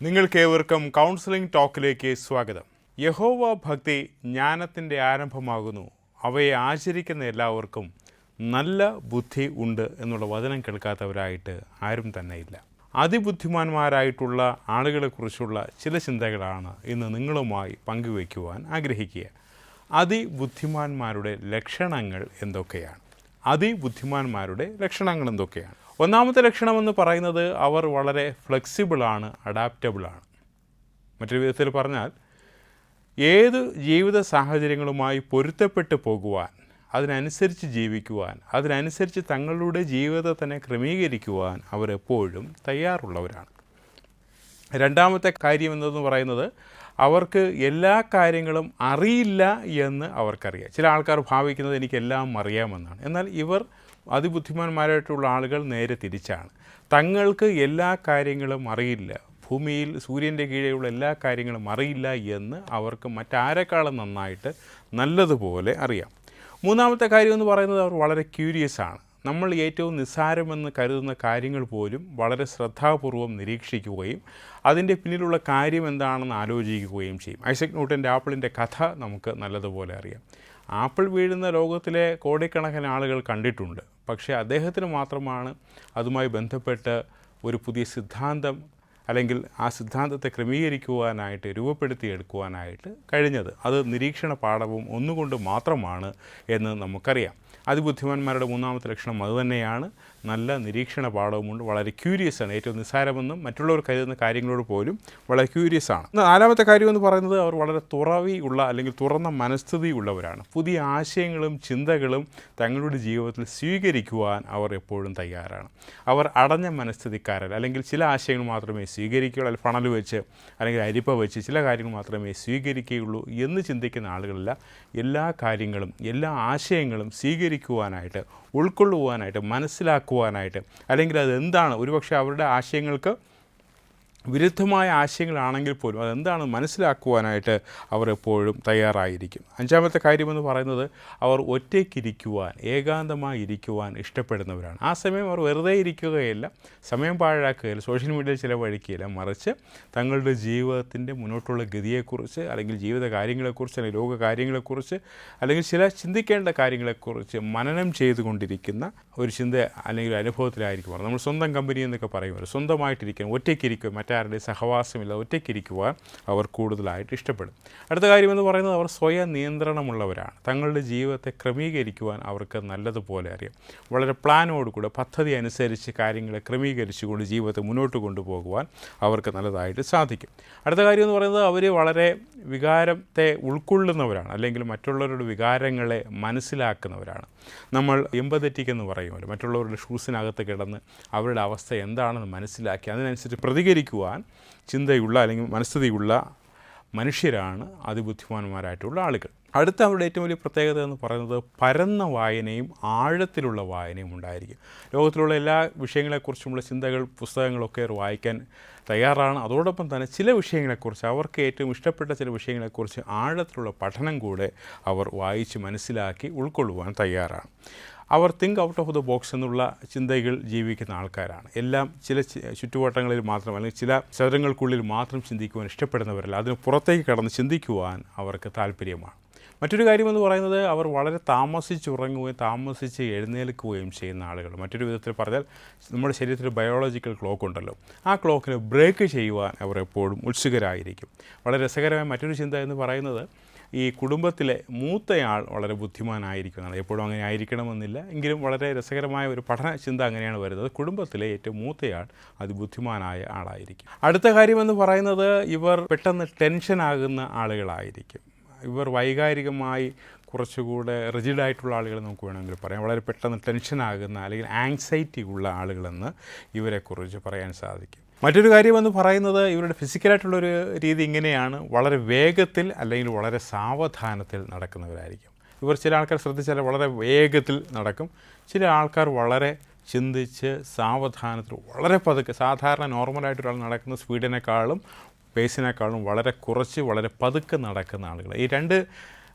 നിങ്ങൾക്കേവർക്കും കൗൺസിലിംഗ് ടോക്കിലേക്ക് സ്വാഗതം. യഹോവ ഭക്തി ജ്ഞാനത്തിൻ്റെ ആരംഭമാകുന്നു, അവയെ ആചരിക്കുന്ന എല്ലാവർക്കും നല്ല ബുദ്ധി ഉണ്ട് എന്നുള്ള വചനം കേൾക്കാത്തവരായിട്ട് ആരും തന്നെ ഇല്ല. അതിബുദ്ധിമാന്മാരായിട്ടുള്ള ആളുകളെക്കുറിച്ചുള്ള ചില ചിന്തകളാണ് ഇന്ന് നിങ്ങളുമായി പങ്കുവയ്ക്കുവാൻ ആഗ്രഹിക്കുക. അതിബുദ്ധിമാന്മാരുടെ ലക്ഷണങ്ങൾ എന്തൊക്കെയാണ്? അതിബുദ്ധിമാന്മാരുടെ ലക്ഷണങ്ങൾ എന്തൊക്കെയാണ്? ഒന്നാമത്തെ ലക്ഷണമെന്ന് പറയുന്നത് അവർ വളരെ ഫ്ലെക്സിബിളാണ്, അഡാപ്റ്റബിളാണ്. മറ്റൊരു വിധത്തിൽ പറഞ്ഞാൽ ഏത് ജീവിത സാഹചര്യങ്ങളുമായി പൊരുത്തപ്പെട്ട് പോകുവാൻ, അതിനനുസരിച്ച് ജീവിക്കുവാൻ, അതിനനുസരിച്ച് തങ്ങളുടെ ജീവിതത്തിനെ ക്രമീകരിക്കുവാൻ അവരെപ്പോഴും തയ്യാറുള്ളവരാണ്. രണ്ടാമത്തെ കാര്യം എന്തെന്ന് പറയുന്നത് അവർക്ക് എല്ലാ കാര്യങ്ങളും അറിയില്ല എന്ന് അവർക്കറിയാം. ചില ആൾക്കാർ ഭാവിക്കുന്നത് എനിക്കെല്ലാം അറിയാമെന്നാണ്. എന്നാൽ ഇവർ അതിബുദ്ധിമാന്മാരായിട്ടുള്ള ആളുകൾ നേരെ തിരിച്ചാണ്. തങ്ങൾക്ക് എല്ലാ കാര്യങ്ങളും അറിയില്ല, ഭൂമിയിൽ സൂര്യൻ്റെ കീഴെയുള്ള എല്ലാ കാര്യങ്ങളും അറിയില്ല എന്ന് അവർക്ക് മറ്റാരെക്കാളും നന്നായിട്ട് നല്ലതുപോലെ അറിയാം. മൂന്നാമത്തെ കാര്യം എന്ന് പറയുന്നത് അവർ വളരെ ക്യൂരിയസ് ആണ്. നമ്മൾ ഏറ്റവും നിസ്സാരമെന്ന് കരുതുന്ന കാര്യങ്ങൾ പോലും വളരെ ശ്രദ്ധാപൂർവം നിരീക്ഷിക്കുകയും അതിൻ്റെ പിന്നിലുള്ള കാര്യം എന്താണെന്ന് ആലോചിക്കുകയും ചെയ്യും. ഐസക് ന്യൂട്ടൻ്റെ ആപ്പിളിൻ്റെ കഥ നമുക്ക് നല്ലതുപോലെ അറിയാം. ആപ്പിൾ വീഴുന്ന ലോകത്തിലെ കോടിക്കണക്കിന് ആളുകൾ കണ്ടിട്ടുണ്ട്. പക്ഷേ അദ്ദേഹത്തിന് മാത്രമാണ് അതുമായി ബന്ധപ്പെട്ട് ഒരു പുതിയ സിദ്ധാന്തം അല്ലെങ്കിൽ ആ സിദ്ധാന്തത്തെ ക്രമീകരിക്കുവാനായിട്ട് രൂപപ്പെടുത്തിയെടുക്കുവാനായിട്ട് കഴിഞ്ഞത്. അത് നിരീക്ഷണ പാഠവും ഒന്നുകൊണ്ട് മാത്രമാണ് എന്ന് നമുക്കറിയാം. അതിബുദ്ധിമാന്മാരുടെ മൂന്നാമത്തെ ലക്ഷണം അതുതന്നെയാണ്. നല്ല നിരീക്ഷണ പാഠവുമുണ്ട്, വളരെ ക്യൂരിയസ് ആണ്. ഏറ്റവും നിസ്സാരമെന്നും മറ്റുള്ളവർ കരുതുന്ന കാര്യങ്ങളോട് പോലും വളരെ ക്യൂരിയസ് ആണ്. നാലാമത്തെ കാര്യം എന്ന് പറയുന്നത് അവർ വളരെ തുറവിയുള്ള അല്ലെങ്കിൽ തുറന്ന മനസ്ഥിതി ഉള്ളവരാണ്. പുതിയ ആശയങ്ങളും ചിന്തകളും തങ്ങളുടെ ജീവിതത്തിൽ സ്വീകരിക്കുവാൻ അവർ എപ്പോഴും തയ്യാറാണ്. അവർ അടഞ്ഞ മനസ്ഥിതിക്കാരല്ല. അല്ലെങ്കിൽ ചില ആശയങ്ങൾ മാത്രമേ സ്വീകരിക്കുകയുള്ളൂ, അല്ലെങ്കിൽ ഫണൽ വെച്ച് അല്ലെങ്കിൽ അരിപ്പ വെച്ച് ചില കാര്യങ്ങൾ മാത്രമേ സ്വീകരിക്കുകയുള്ളൂ എന്ന് ചിന്തിക്കുന്ന ആളുകളല്ല. എല്ലാ കാര്യങ്ങളും എല്ലാ ആശയങ്ങളും സ്വീകരിക്കുവാനായിട്ട്, ഉൾക്കൊള്ളുവാനായിട്ട്, മനസ്സിലാക്കുവാനായിട്ട്, അല്ലെങ്കിൽ അതെന്താണ് ഒരുപക്ഷെ അവരുടെ ആശയങ്ങൾക്ക് വിരുദ്ധമായ ആശയങ്ങളാണെങ്കിൽ പോലും അതെന്താണ് മനസ്സിലാക്കുവാനായിട്ട് അവർ എപ്പോഴും തയ്യാറായിരിക്കും. അഞ്ചാമത്തെ കാര്യമെന്ന് പറയുന്നത് അവർ ഒറ്റയ്ക്കിരിക്കുവാൻ, ഏകാന്തമായി ഇരിക്കുവാൻ ഇഷ്ടപ്പെടുന്നവരാണ്. ആ സമയം അവർ വെറുതെ ഇരിക്കുകയില്ല, സമയം പാഴാക്കുകയില്ല, സോഷ്യൽ മീഡിയയിൽ ചിലവഴിക്കുകയില്ല. മറിച്ച് തങ്ങളുടെ ജീവിതത്തിൻ്റെ മുന്നോട്ടുള്ള ഗതിയെക്കുറിച്ച്, അല്ലെങ്കിൽ ജീവിത കാര്യങ്ങളെക്കുറിച്ച്, അല്ലെങ്കിൽ ലോക കാര്യങ്ങളെക്കുറിച്ച്, അല്ലെങ്കിൽ ചില ചിന്തിക്കേണ്ട കാര്യങ്ങളെക്കുറിച്ച് മനനം ചെയ്തുകൊണ്ടിരിക്കുന്ന ഒരു ചിന്ത അല്ലെങ്കിൽ അനുഭവത്തിലായിരിക്കും. നമ്മൾ സ്വന്തം കമ്പനി എന്നൊക്കെ പറയുമല്ലോ, സ്വന്തമായിട്ടിരിക്കാൻ, ഒറ്റയ്ക്കിരിക്കും, മറ്റാരുടെ സഹവാസമില്ല, ഒറ്റയ്ക്കിരിക്കുവാൻ അവർ കൂടുതലായിട്ട് ഇഷ്ടപ്പെടും. അടുത്ത കാര്യമെന്ന് പറയുന്നത് അവർ സ്വയം നിയന്ത്രണമുള്ളവരാണ്. തങ്ങളുടെ ജീവിതത്തെ ക്രമീകരിക്കുവാൻ അവർക്ക് നല്ലതുപോലെ അറിയാം. വളരെ പ്ലാനോടുകൂടെ പദ്ധതി അനുസരിച്ച് കാര്യങ്ങളെ ക്രമീകരിച്ചുകൊണ്ട് ജീവിതത്തെ മുന്നോട്ട് കൊണ്ടുപോകുവാൻ അവർക്ക് നല്ലതായിട്ട് സാധിക്കും. അടുത്ത കാര്യം എന്ന് പറയുന്നത് അവർ വളരെ വികാരത്തെ ഉൾക്കൊള്ളുന്നവരാണ്, അല്ലെങ്കിൽ മറ്റുള്ളവരുടെ വികാരങ്ങളെ മനസ്സിലാക്കുന്നവരാണ്. നമ്മൾ എമ്പതറ്റിക് എന്ന് പറയുമല്ലോ, മറ്റുള്ളവരുടെ ഷൂസിനകത്ത് കിടന്ന് അവരുടെ അവസ്ഥ എന്താണെന്ന് മനസ്സിലാക്കി അതിനനുസരിച്ച് പ്രതികരിക്കുവാൻ ചിന്തയുള്ള അല്ലെങ്കിൽ മനസ്ഥിതിയുള്ള മനുഷ്യരാണ് അതിബുദ്ധിമാന്മാരായിട്ടുള്ള ആളുകൾ. അടുത്ത അവരുടെ ഏറ്റവും വലിയ പ്രത്യേകത എന്ന് പറയുന്നത് പരന്ന വായനയും ആഴത്തിലുള്ള വായനയും ഉണ്ടായിരിക്കും. ലോകത്തിലുള്ള എല്ലാ വിഷയങ്ങളെക്കുറിച്ചുമുള്ള ചിന്തകൾ, പുസ്തകങ്ങളൊക്കെ അവർ വായിക്കാൻ തയ്യാറാണ്. അതോടൊപ്പം തന്നെ ചില വിഷയങ്ങളെക്കുറിച്ച്, അവർക്ക് ഏറ്റവും ഇഷ്ടപ്പെട്ട ചില വിഷയങ്ങളെക്കുറിച്ച് ആഴത്തിലുള്ള പഠനം കൂടെ അവർ വായിച്ച് മനസ്സിലാക്കി ഉൾക്കൊള്ളുവാൻ തയ്യാറാണ്. അവർ think out of the box എന്നുള്ള ചിന്തകൾ ജീവിക്കുന്ന ആൾക്കാരാണ്. എല്ലാം ചില ചുറ്റുവട്ടങ്ങളിൽ മാത്രം, അല്ലെങ്കിൽ ചില ചതുരങ്ങൾക്കുള്ളിൽ മാത്രം ചിന്തിക്കുവാൻ ഇഷ്ടപ്പെടുന്നവരല്ല, അതിന് പുറത്തേക്ക് കടന്ന് ചിന്തിക്കുവാൻ അവർക്ക് താല്പര്യമാണ്. മറ്റൊരു കാര്യമെന്ന് പറയുന്നത് അവർ വളരെ താമസിച്ചുറങ്ങുകയും താമസിച്ച് എഴുന്നേൽക്കുകയും ചെയ്യുന്ന ആളുകൾ. മറ്റൊരു വിധത്തിൽ പറഞ്ഞാൽ നമ്മുടെ ശരീരത്തിൽ ബയോളജിക്കൽ ക്ലോക്ക് ഉണ്ടല്ലോ, ആ ക്ലോക്കിന് ബ്രേക്ക് ചെയ്യുവാൻ അവർ എപ്പോഴും ഉത്സുകരായിരിക്കും. വളരെ രസകരമായ മറ്റൊരു ചിന്ത എന്ന് പറയുന്നത് ഈ കുടുംബത്തിലെ മൂത്തയാൾ വളരെ ബുദ്ധിമാനായിരിക്കുന്നതാണ്. എപ്പോഴും അങ്ങനെ ആയിരിക്കണമെന്നില്ല, എങ്കിലും വളരെ രസകരമായ ഒരു പഠന ചിന്ത അങ്ങനെയാണ് വരുന്നത്. കുടുംബത്തിലെ ഏറ്റവും മൂത്തയാൾ അതിബുദ്ധിമാനായ ആളായിരിക്കും. അടുത്ത കാര്യമെന്ന് പറയുന്നത് ഇവർ പെട്ടെന്ന് ടെൻഷനാകുന്ന ആളുകളായിരിക്കും. ഇവർ വൈകാരികമായി കുറച്ചുകൂടെ റിജിഡായിട്ടുള്ള ആളുകൾ നമുക്ക് വേണമെങ്കിൽ പറയാം. വളരെ പെട്ടെന്ന് ടെൻഷനാകുന്ന അല്ലെങ്കിൽ ആങ്സൈറ്റി ഉള്ള ആളുകളെന്ന് ഇവരെക്കുറിച്ച് പറയാൻ സാധിക്കും. മറ്റൊരു കാര്യമെന്ന് പറയുന്നത് ഇവരുടെ ഫിസിക്കലായിട്ടുള്ളൊരു രീതി ഇങ്ങനെയാണ്. വളരെ വേഗത്തിൽ അല്ലെങ്കിൽ വളരെ സാവധാനത്തിൽ നടക്കുന്നവരായിരിക്കും. ഇവർ ചില ആൾക്കാർ ശ്രദ്ധിച്ചാൽ വളരെ വേഗത്തിൽ നടക്കും, ചില ആൾക്കാർ വളരെ ചിന്തിച്ച് സാവധാനത്തിൽ വളരെ പതുക്കെ, സാധാരണ നോർമലായിട്ടൊരാൾ നടക്കുന്ന സ്പീഡിനേക്കാളും പേസിനേക്കാളും വളരെ കുറച്ച് വളരെ പതുക്കെ നടക്കുന്ന ആളുകൾ. ഈ രണ്ട്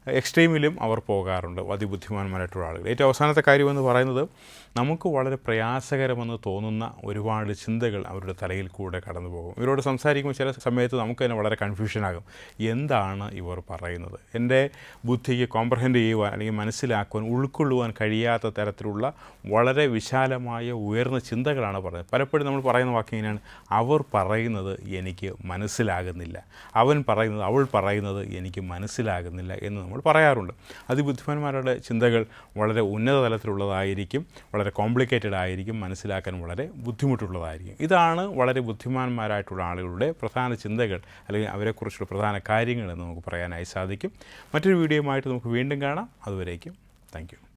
എക്സ്ട്രീമിലും അവർ പോകാറുണ്ട്, അതിബുദ്ധിമാന്മാരായിട്ടുള്ള ആളുകൾ. ഏറ്റവും അവസാനത്തെ കാര്യമെന്ന് പറയുന്നത്, നമുക്ക് വളരെ പ്രയാസകരമെന്ന് തോന്നുന്ന ഒരുപാട് ചിന്തകൾ അവരുടെ തലയിൽ കൂടെ കടന്നു പോകും. ഇവരോട് സംസാരിക്കുമ്പോൾ ചില സമയത്ത് നമുക്ക് തന്നെ വളരെ കൺഫ്യൂഷനാകും. എന്താണ് ഇവർ പറയുന്നത്? എൻ്റെ ബുദ്ധിക്ക് കോംപ്രഹെൻഡ് ചെയ്യുവാൻ അല്ലെങ്കിൽ മനസ്സിലാക്കുവാൻ, ഉൾക്കൊള്ളുവാൻ കഴിയാത്ത തരത്തിലുള്ള വളരെ വിശാലമായ ഉയർന്ന ചിന്തകളാണ് പറയുന്നത്. പലപ്പോഴും നമ്മൾ പറയുന്ന വാക്ക് ഇങ്ങനെയാണ്: അവർ പറയുന്നത് എനിക്ക് മനസ്സിലാകുന്നില്ല, അവൻ പറയുന്നത്, അവൾ പറയുന്നത് എനിക്ക് മനസ്സിലാകുന്നില്ല എന്ന് നമ്മൾ പറയാറുണ്ട്. അതിബുദ്ധിമാന്മാരുടെ ചിന്തകൾ വളരെ ഉന്നത തലത്തിലുള്ളതായിരിക്കും, വളരെ കോംപ്ലിക്കേറ്റഡ് ആയിരിക്കും, മനസ്സിലാക്കാൻ വളരെ ബുദ്ധിമുട്ടുള്ളതായിരിക്കും. ഇതാണ് വളരെ ബുദ്ധിമാന്മാരായിട്ടുള്ള ആളുകളുടെ പ്രധാന ചിന്തകൾ, അല്ലെങ്കിൽ അവരെക്കുറിച്ചുള്ള പ്രധാന കാര്യങ്ങൾ എന്ന് നമുക്ക് പറയാനായി സാധിക്കും. മറ്റൊരു വീഡിയോയുമായിട്ട് നമുക്ക് വീണ്ടും കാണാം. അതുവരേക്കും താങ്ക് യു.